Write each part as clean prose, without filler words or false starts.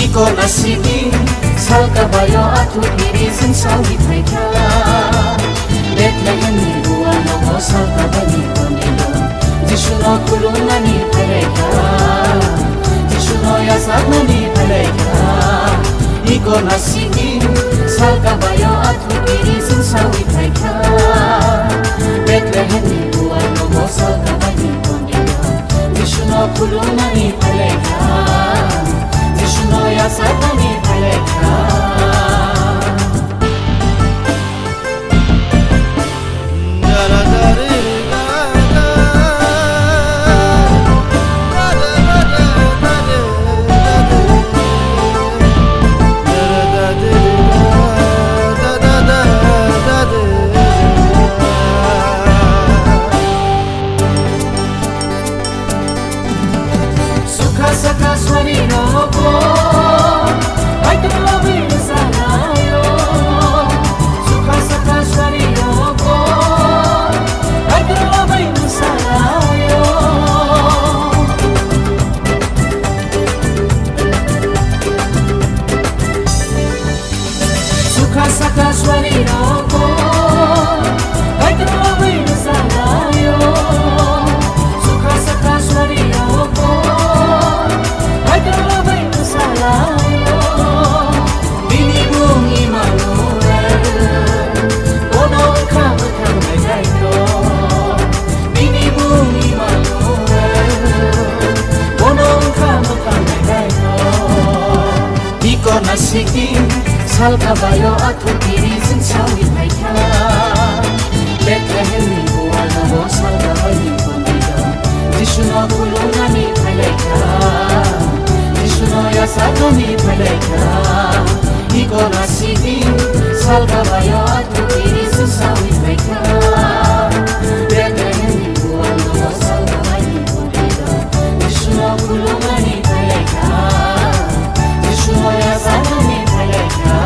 Iko nasibing salkabayo atu irizin sawi taika Bethlehem ni buano mo salkabani konilo Jishuno kulunani paleka Jishuno yasagnani paleka Iko nasibing salkabayo atu irizin sawi taika Bethlehem ni buano mo salkabani konilo Jishuno kulunani paleka Jishuno yasagnani paleka Salkabayo atu irizin sawi taika Bethlehem ni buwana mo salkabayo konilo Jishuno kulunani paleka Jishuno yasagnani paleka Iko nasibing salkabayo atu irizin sawi taika Bethlehem ni buwana mo salkabayo konilo Jishuno kulunani paleka Jishuno yasagnani paleka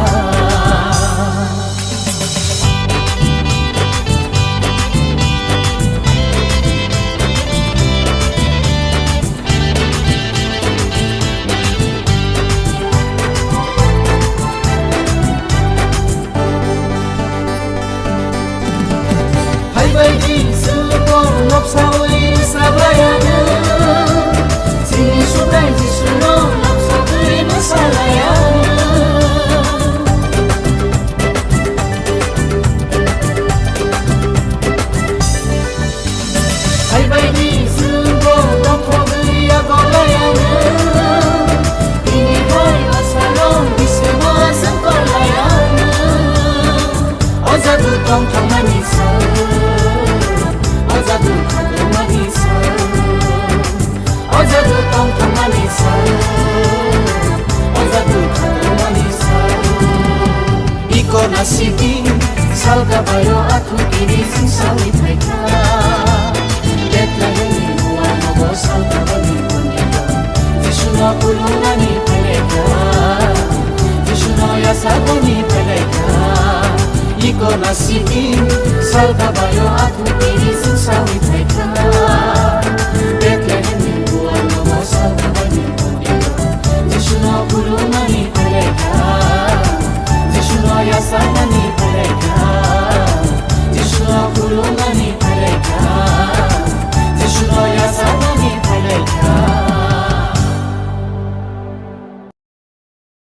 Nasibing salkabayo atu irizin sawi taika Bethlehem ni buwana mo salkabani konilo Jishuno kulunani paleka Jishuno yasagnani paleka Iko nasibing salkabayo